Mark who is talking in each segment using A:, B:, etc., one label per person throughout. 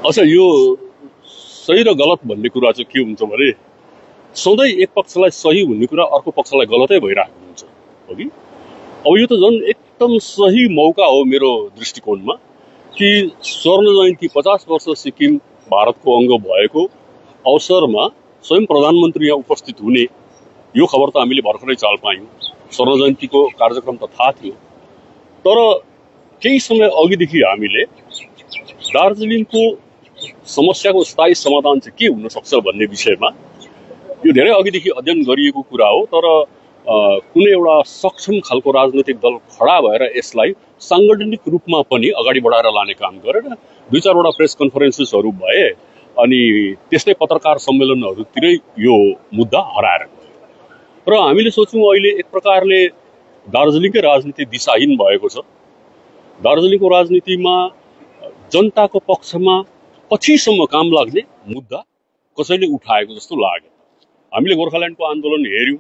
A: अच्छा यो सही र गलत भन्ने कुरा चाहिँ के हुन्छ भने सधैँ एक पक्षलाई सही हुने कुरा अर्को पक्षलाई गलतै भइरहेको हुन्छ हो कि अब यो त झन् एकदम सही मौका हो मेरो दृष्टिकोणमा कि स्वर्ण जयन्ती 50 वर्ष सिक्किम भारतको अङ्ग भएको अवसरमा स्वयं प्रधानमन्त्री यहाँ उपस्थित हुने यो खबर त हामीले भर्खरै चाल पायौँ। स्वर्ण जयन्तीको कार्यक्रम त थाहा थियो, तर केही समय अघिदेखि हामीले दार्जिलिङको समस्याको स्थायी समाधान चाहिँ के हुन सक्छ भन्ने विषयमा यो धेरै अघिदेखि अध्ययन गरिएको कुरा हो। तर कुनै एउटा सक्षम खालको राजनैतिक दल खडा भएर यसलाई साङ्गठनिक रूपमा पनि अगाडि बढाएर लाने काम गरेर 2-4 प्रेस कन्फरेन्सेसहरू भए अनि त्यस्तै पत्रकार सम्मेलनहरूतिरै यो मुद्दा हराएर गयो र हामीले सोच्यौँ अहिले एक प्रकारले दार्जिलिङकै राजनीति दिशाहीन भएको छ। दार्जिलिङको राजनीतिमा जनताको पक्षमा पछिसम्म काम लाग्ने मुद्दा कसैले उठाएको जस्तो लाग्यो। हामीले गोर्खाल्यान्डको आन्दोलन हेर्यौँ,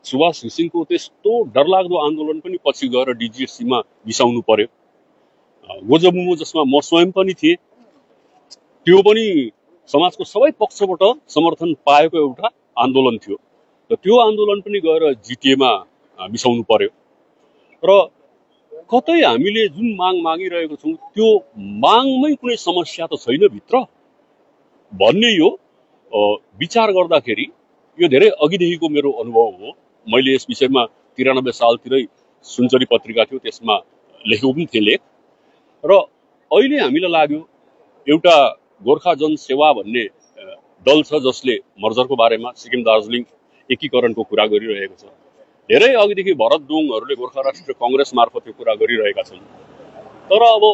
A: सुभाष घिसिङको त्यस्तो डरलाग्दो आन्दोलन पनि पछि गएर डिजिएचसीमा बिसाउनु पर्यो। गोजमुमो जसमा म स्वयं पनि थिएँ, त्यो पनि समाजको सबै पक्षबाट समर्थन पाएको एउटा आन्दोलन थियो र त्यो आन्दोलन पनि गएर जिटिएमा बिसाउनु पर्यो र कतै हामीले जुन माग मागिरहेको छौँ त्यो मागमै कुनै समस्या त छैन भित्र भन्ने यो विचार गर्दाखेरि यो धेरै अघिदेखिको मेरो अनुभव हो। मैले यस विषयमा 93 सालतिरै सुनचरी पत्रिका थियो, त्यसमा लेखेको पनि थिएँ लेख। र अहिले हामीलाई लाग्यो एउटा गोर्खा जनसेवा भन्ने दल छ जसले मर्जरको बारेमा सिक्किम दार्जिलिङ एकीकरणको कुरा गरिरहेको छ। धेरै अघिदेखि भरत दोङहरूले गोर्खा राष्ट्रिय कङ्ग्रेस मार्फत यो कुरा गरिरहेका छन्। तर अब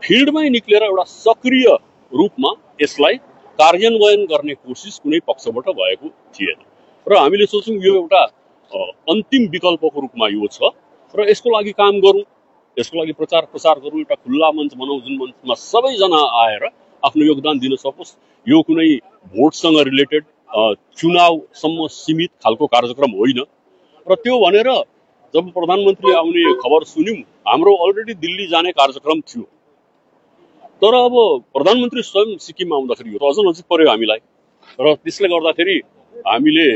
A: फिल्डमै निक्लेर एउटा सक्रिय रूपमा यसलाई कार्यान्वयन गर्ने कोसिस कुनै पक्षबाट भएको थिएन र हामीले सोच्यौँ यो एउटा अन्तिम विकल्पको रूपमा यो छ र यसको लागि काम गरौँ, यसको लागि प्रचार प्रसार गरौँ, एउटा खुल्ला मञ्च बनाऊ जुन मञ्चमा सबैजना आएर आफ्नो योगदान दिन सकोस्। यो कुनै भोटसँग रिलेटेड चुनावसम्म सीमित खालको कार्यक्रम होइन र त्यो भनेर जब प्रधानमन्त्री आउने खबर सुन्यौँ, हाम्रो अलरेडी दिल्ली जाने कार्यक्रम थियो, तर अब प्रधानमन्त्री स्वयं सिक्किम आउँदाखेरि यो त अझ नजिक पर्यो हामीलाई र त्यसले गर्दाखेरि हामीले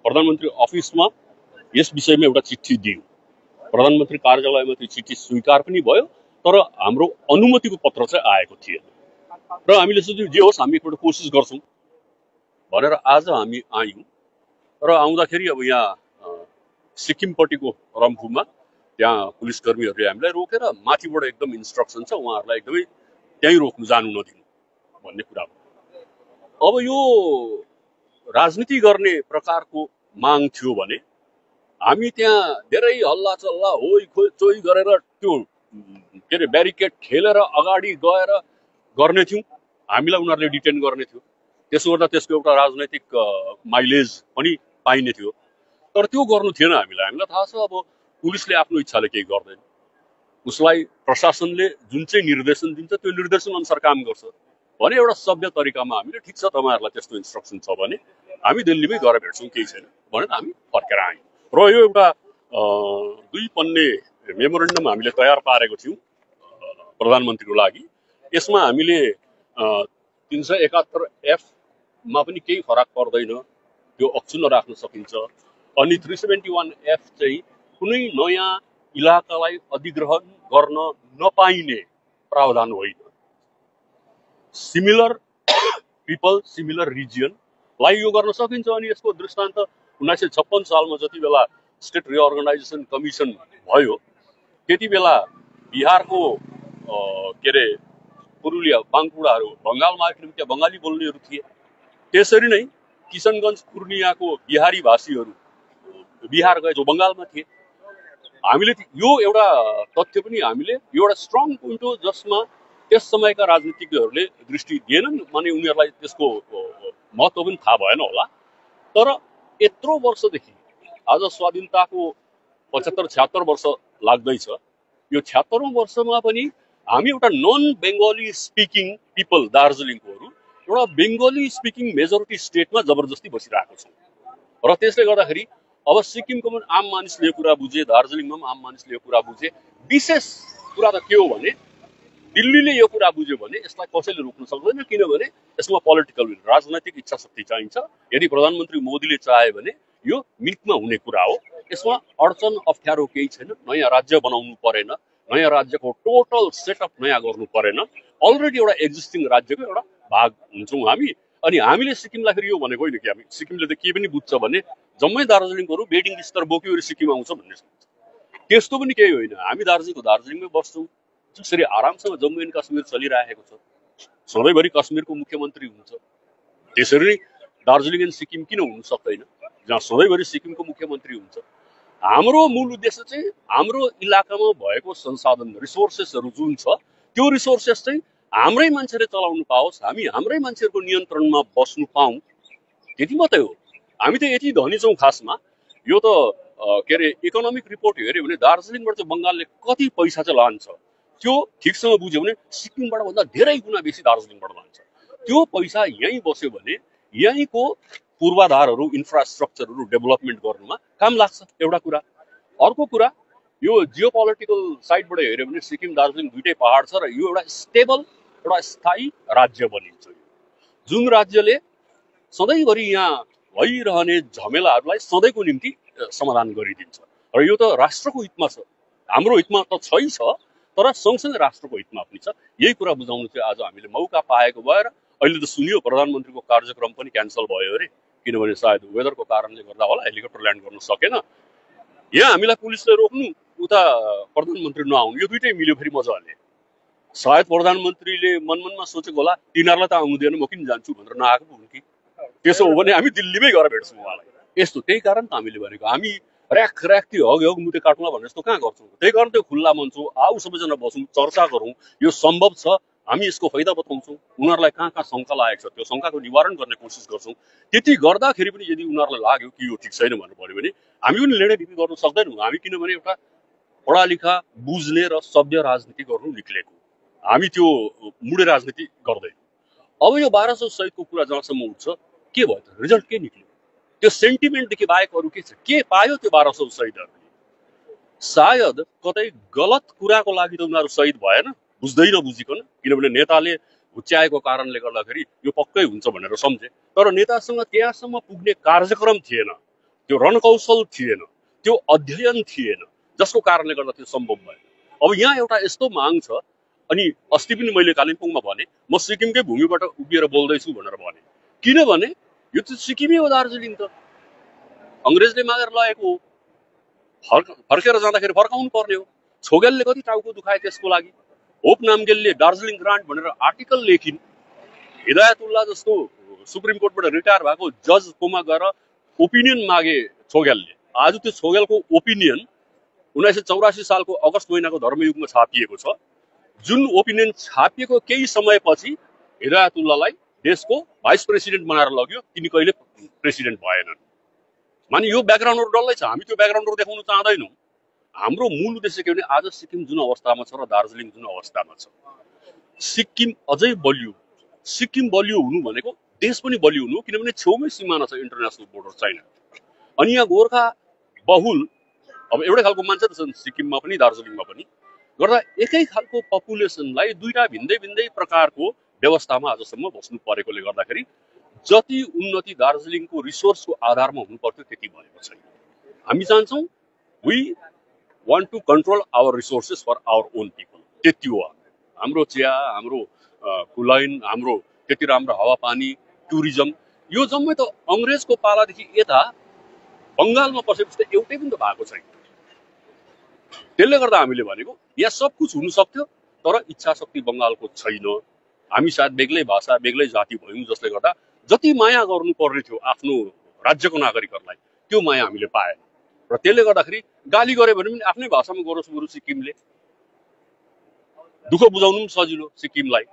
A: प्रधानमन्त्री अफिसमा यस विषयमा एउटा चिठी दियौँ। प्रधानमन्त्री कार्यालयमा त्यो चिठी स्वीकार पनि भयो, तर हाम्रो अनुमतिको पत्र चाहिँ आएको थिएन र हामीले सोच्यौँ जे होस् हामी एकपल्ट कोसिस गर्छौँ भनेर आज हामी आयौँ र आउँदाखेरि अब यहाँ सिक्किमपट्टिको रम्फूमा त्यहाँ पुलिसकर्मीहरूले हामीलाई रोकेर माथिबाट एकदम इन्स्ट्रक्सन छ उहाँहरूलाई एकदमै त्यहीँ रोक्नु, जानु नदिनु भन्ने कुरा हो। अब यो राजनीति गर्ने प्रकारको माग थियो भने हामी त्यहाँ धेरै हल्ला चल्ला होइ खोइ चोइ गरेर त्यो के अरे ब्यारिकेड खेलेर अगाडि गएर गर्ने थियौँ। हामीलाई उनीहरूले डिटेन गर्ने थियो, त्यसो गर्दा त्यसको एउटा राजनैतिक माइलेज पनि पाइने थियो, तर त्यो गर्नु थिएन हामीलाई। हामीलाई थाहा छ अब पुलिसले आफ्नो इच्छाले केही गर्दैन, उसलाई प्रशासनले जुन चाहिँ निर्देशन दिन्छ त्यो निर्देशन अनुसार काम गर्छ भने एउटा सभ्य तरिकामा हामीले ठिक छ तपाईँहरूलाई त्यस्तो इन्स्ट्रक्सन छ भने हामी दिल्लीमै गएर भेट्छौँ, केही छैन भनेर हामी फर्केर आयौँ र यो एउटा 2 पन्ने मेमोरेन्डम हामीले तयार पारेको थियौँ प्रधानमन्त्रीको लागि। यसमा हामीले 371F मा पनि केही फरक पर्दैन, त्यो अक्षुण्ण राख्न सकिन्छ। अनि 371F चाहिँ कुनै नयाँ इलाकालाई अधिग्रहण गर्न नपाइने प्रावधान होइन। सिमिलर पिपल सिमिलर रिजियनलाई यो गर्न सकिन्छ। अनि यसको दृष्टान्त 1956 सालमा जति बेला स्टेट रिअर्गनाइजेसन कमिसन भयो त्यति बेला बिहारको के अरे पुरुलिया बाङकुडाहरू बङ्गालमा आएपछि त्यहाँ बङ्गाली बोल्नेहरू थिए। त्यसरी नै किशनगञ्ज पूर्णियाको बिहारी भाषीहरू बिहार गए जो बङ्गालमा थिए। हामीले यो एउटा तथ्य पनि हामीले यो एउटा स्ट्रङ पोइन्ट हो जसमा त्यस समयका राजनीतिज्ञहरूले दृष्टि दिएनन्, माने उनीहरूलाई त्यसको महत्त्व पनि थाहा भएन होला। तर यत्रो वर्षदेखि आज स्वाधीनताको 75-76 वर्ष लाग्दैछ, यो 76औं वर्षमा पनि हामी एउटा नन बेङ्गली स्पिकिङ पिपल दार्जिलिङकोहरू एउटा बेङ्गली स्पिकिङ मेजोरिटी स्टेटमा जबरजस्ती बसिरहेको छौँ र त्यसले गर्दाखेरि अब सिक्किमको पनि आम मानिसले यो कुरा बुझे, दार्जिलिङमा पनि आम मानिसले यो कुरा बुझे। विशेष कुरा त के हो भने दिल्लीले यो कुरा बुझ्यो भने यसलाई कसैले रोक्न सक्दैन, किनभने यसमा पोलिटिकल राजनैतिक इच्छा शक्ति चाहिन्छ। यदि प्रधानमन्त्री मोदीले चाहे भने यो मिल्कमा हुने कुरा हो। यसमा अडचन अप्ठ्यारो केही छैन। नयाँ राज्य बनाउनु परेन, नयाँ राज्यको टोटल सेटअप नयाँ गर्नु परेन। अलरेडी एउटा एक्जिस्टिङ राज्यको एउटा भाग हुन्छौँ हामी। अनि हामीले सिक्किमलाई फेरि यो भनेको होइन कि हामी सिक्किमले त के पनि बुझ्छ भने जम्मै दार्जिलिङहरू बेडिङ बिस्तर बोक्यो सिक्किम आउँछ भन्ने सोच्छ। त्यस्तो पनि केही होइन। हामी दार्जिलिङमै बस्छौँ, जसरी आरामसँग जम्मू एन्ड कश्मीर चलिरहेको छ। सधैँभरि कश्मीरको मुख्यमन्त्री हुन्छ, त्यसरी नै दार्जिलिङ एन्ड सिक्किम किन हुन सक्दैन, जहाँ सधैँभरि सिक्किमको मुख्यमन्त्री हुन्छ। हाम्रो मूल उद्देश्य चाहिँ हाम्रो इलाकामा भएको संसाधन रिसोर्सेसहरू जुन छ त्यो रिसोर्सेस चाहिँ हाम्रै मान्छेले चलाउनु पाओस्, हामी हाम्रै मान्छेहरूको नियन्त्रणमा बस्नु पाऊँ, त्यति मात्रै हो। हामी त यति धनी छौँ खासमा। यो त के अरे इकोनोमिक रिपोर्ट हेऱ्यो भने दार्जिलिङबाट चाहिँ बङ्गालले कति पैसा चाहिँ लान्छ त्यो ठिकसँग बुझ्यो भने सिक्किमबाट भन्दा धेरै गुणा बेसी दार्जिलिङबाट लान्छ। त्यो पैसा यहीँ बस्यो भने यहीँको पूर्वाधारहरू इन्फ्रास्ट्रक्चरहरू डेभलपमेन्ट गर्नुमा काम लाग्छ, एउटा कुरा। अर्को कुरा, यो जियो पोलिटिकल साइडबाट हेऱ्यो भने सिक्किम दार्जिलिङ दुइटै पहाड छ र यो एउटा स्टेबल एउटा स्थायी राज्य बनिन्छ, जुन राज्यले सधैँभरि यहाँ भइरहने झमेलाहरूलाई सधैँको निम्ति समाधान गरिदिन्छ। र यो त राष्ट्रको हितमा छ, हाम्रो हितमा त छ, तर सँगसँगै राष्ट्रको हितमा पनि छ। यही कुरा बुझाउनु चाहिँ आज हामीले मौका पाएको भएर अहिले त सुनियो प्रधानमन्त्रीको कार्यक्रम पनि क्यान्सल भयो अरे, किनभने सायद वेदरको कारणले गर्दा होला हेलिकप्टर ल्यान्ड गर्न सकेन। यहाँ हामीलाई पुलिसले रोक्नु, उता प्रधानमन्त्री नआउनु, यो दुइटै मिल्यो फेरि मजाले। सायद प्रधानमन्त्रीले मनमनमा सोचेको होला तिनीहरूलाई त आउनु दिएन, म किन जान्छु भनेर नआएको हुन् कि। त्यसो हो भने हामी दिल्लीमै गएर भेट्छौँ उहाँलाई। यस्तो त्यही कारण त हामीले भनेको हामी ऱ्याक त्यो हग मुटे काटौँला भनेर जस्तो कहाँ गर्छौँ। त्यही कारण त्यो खुल्ला मञ्च हो, आऊ सबैजना बसौँ, चर्चा गरौँ, यो सम्भव छ, हामी यसको फाइदा बताउँछौँ, उनीहरूलाई कहाँ कहाँ शङ्का लागेको छ त्यो शङ्काको निवारण गर्ने कोसिस गर्छौँ। त्यति गर्दाखेरि पनि यदि उनीहरूलाई लाग्यो कि यो ठिक छैन भनेर भन्यो भने हामी पनि लेडेढिपी गर्न सक्दैनौँ। हामी किनभने एउटा पढालेखा बुझ्ने र सभ्य राजनीति गर्नु निक्लेको, हामी त्यो मुडे राजनीति गर्दैनौँ। अब यो 1200 सहितको कुरा जहाँसम्म उठ्छ, के भयो त रिजल्ट के निक्ल्यो? त्यो सेन्टिमेन्टदेखि बाहेक अरू के छ? के पायो त्यो 1200 शहीदहरूले? सायद कतै गलत कुराको लागि त उनीहरू शहीद भएन, बुझ्दै नबुझिकन, किनभने नेताले हुच्याएको कारणले गर्दाखेरि यो पक्कै हुन्छ भनेर सम्झे। तर नेतासँग त्यहाँसम्म पुग्ने कार्यक्रम थिएन, त्यो रणकौशल थिएन, त्यो अध्ययन थिएन, जसको कारणले गर्दा त्यो सम्भव भयो। अब यहाँ एउटा यस्तो माग छ, अनि अस्ति पनि मैले कालिम्पोङमा भने म सिक्किमकै भूमिबाट उभिएर बोल्दैछु भनेर भने, किनभने यो त सिक्किमै हो, दार्जिलिङ त अङ्ग्रेजले मागेर लगेको हो, फर्केर जाँदाखेरि फर्काउनु पर्ने हो। छोगेलले कति टाउको दुखाए त्यसको लागि। होप नामगेलले दार्जिलिङ ग्रान्ट भनेर आर्टिकल लेखिन्। हिदायतुल्लाह जस्तो सुप्रिम कोर्टबाट रिटायर भएको जजकोमा गएर ओपिनियन मागे छोगेलले। आज त्यो छोगेलको ओपिनियन 1984 सालको अगस्त महिनाको धर्मयुगमा छापिएको छ। जुन ओपिनियन छापिएको केही समयपछि हिदायतुल्लाहलाई देशको भाइस प्रेसिडेन्ट बनाएर लग्यो, तिनी कहिले प्रेसिडेन्ट भएनन्। माने यो ब्याकग्राउन्डहरू डल्लै छ, हामी त्यो ब्याकग्राउन्डहरू देखाउन चाहदैनौँ। हाम्रो मूल उद्देश्य के भने आज सिक्किम जुन अवस्थामा छ र दार्जिलिङ जुन अवस्थामा छ, सिक्किम अझै बलियो। सिक्किम बलियो हुनु भनेको देश पनि बलियो हुनु, किनभने छेउमै सिमाना छ, इन्टरनेसनल बोर्डर छैन। अनि यहाँ गोर्खा बहुल अब एउटै खालको मान्छे त छन् सिक्किममा पनि दार्जिलिङमा पनि, गर्दा एकै खालको पपुलेसनलाई दुईटा भिन्दै भिन्दै प्रकारको व्यवस्थामा आजसम्म बस्नु परेकोले गर्दाखेरि जति उन्नति दार्जिलिङको रिसोर्सको आधारमा हुनु पर्थ्यो त्यति भएको छैन। हामी चाहन्छौँ we want to control our resources for our own people, त्यति हो। हाम्रो चिया, हाम्रो कुलाइन, हाम्रो त्यति राम्रो हावापानी, टुरिज्म, यो जम्मै त अङ्ग्रेजको पालादेखि यता बङ्गालमा पसेपछि त एउटै पनि त भएको छैन। त्यसले गर्दा हामीले भनेको यहाँ सब कुछ हुन सक्थ्यो, तर इच्छा शक्ति बङ्गालको छैन। हामी सायद बेग्लै भाषा बेग्लै जाति भयौँ, जसले गर्दा जति माया गर्नु पर्ने थियो आफ्नो राज्यको नागरिकहरूलाई त्यो माया हामीले पाएन। र त्यसले गर्दाखेरि गाली गरे भने पनि आफ्नै भाषामा गरोस् बरु सिक्किमले, दुःख बुझाउनु पनि सजिलो सिक्किमलाई।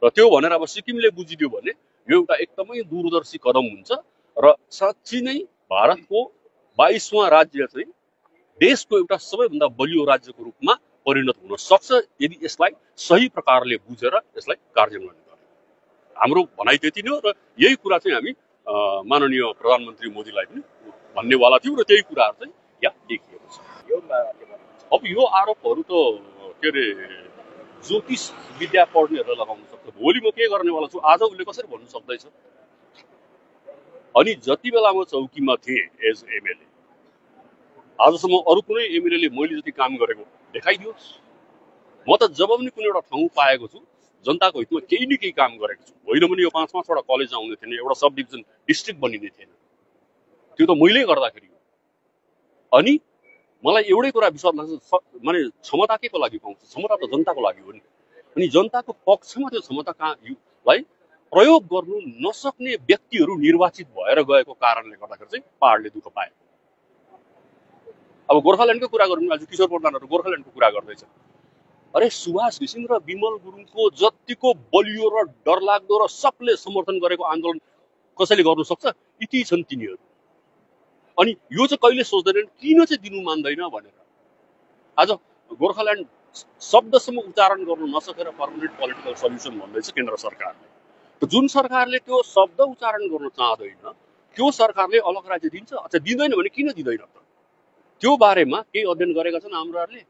A: र त्यो भनेर अब सिक्किमले बुझिदियो भने यो एउटा एकदमै दूरदर्शी कदम हुन्छ र साँच्चै नै भारतको 22वां राज्य चाहिँ देशको एउटा सबैभन्दा बलियो राज्यको रूपमा परिणत हुन सक्छ यदि यसलाई सही प्रकारले बुझेर यसलाई कार्यान्वयन गर्ने। हाम्रो भनाइ त्यति नै हो र यही कुरा चाहिँ हामी माननीय प्रधानमन्त्री मोदीलाई पनि भन्नेवाला थियौँ र त्यही कुराहरू चाहिँ यहाँ देखिएको छ। अब यो आरोपहरू त के अरे ज्योतिष विद्या पढ्नेहरूलाई लगाउन सक्छ। भोलि म के गर्नेवाला छु आज उसले कसरी भन्नु सक्दैछ? अनि जति बेला म चौकीमा थिएँ एज एमएलए, आजसम्म अरू कुनै एमएलएले मैले जति काम गरेको देखाइदियोस्। म त जब पनि कुनै एउटा ठाउँ पाएको छु जनताको हितमा केही न केही काम गरेको छु। होइन भने यो 5-5 वटा कलेज आउने थिएन, एउटा सब डिभिजन डिस्ट्रिक्ट बनिने थिएन, त्यो त मैले गर्दाखेरि हो। अनि मलाई एउटै कुरा विश्वास लाग्छ, माने क्षमता के को लागि पाउँछ? क्षमता त जनताको लागि हो नि। अनि जनताको पक्षमा त्यो क्षमतालाई प्रयोग गर्नु नसक्ने व्यक्तिहरू निर्वाचित भएर गएको कारणले गर्दाखेरि चाहिँ पहाडले दुःख पाए। अब गोर्खाल्यान्डको कुरा गरौँ, आज किशोर प्रधानहरू गोर्खाल्यान्डको कुरा गर्दैछ। अरे सुभाष घिसिङ र विमल गुरुङको जतिको बलियो र डरलाग्दो र सबले समर्थन गरेको आन्दोलन कसैले गर्नु सक्छ? यति छन् तिनीहरू। अनि यो चाहिँ कहिले सोच्दैनन् किन चाहिँ दिनु मान्दैन भनेर। आज गोर्खाल्यान्ड शब्दसम्म उच्चारण गर्नु नसकेर पर्मनेन्ट पोलिटिकल सल्युसन भन्दैछ केन्द्र सरकारले। त जुन सरकारले त्यो शब्द उच्चारण गर्न चाहदैन त्यो सरकारले अलग राज्य दिन्छ? अच्छा दिँदैन भने किन दिँदैन त? त्यो बारेमा केही अध्ययन गरेका छन् हाम्राहरूले?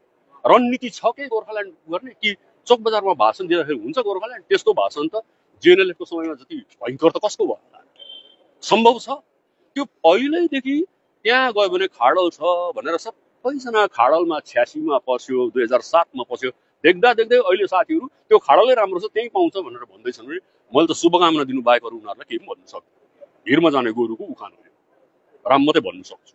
A: रणनीति छ के गोर्खाल्यान्ड गर्ने? कि चोक बजारमा भाषण दिँदाखेरि हुन्छ गोर्खाल्यान्ड? त्यस्तो भाषण त जेएनएलएफको समयमा जति भयङ्कर त कसको भयो? सम्भव छ? त्यो पहिल्यैदेखि त्यहाँ गयो भने खाडल छ भनेर सबैजना खाडलमा 86 मा पस्यो, 2007 मा पस्यो। देख्दा देख्दै अहिले साथीहरू त्यो खाडलै राम्रो छ त्यही पाउँछ भनेर भन्दैछन् भने मैले त शुभकामना दिनु बाहेक अरू उनीहरूलाई केही पनि भन्नु सक्दिनँ। भिरमा जाने गोरुको उखान हो, राम मात्रै भन्नु सक्छु।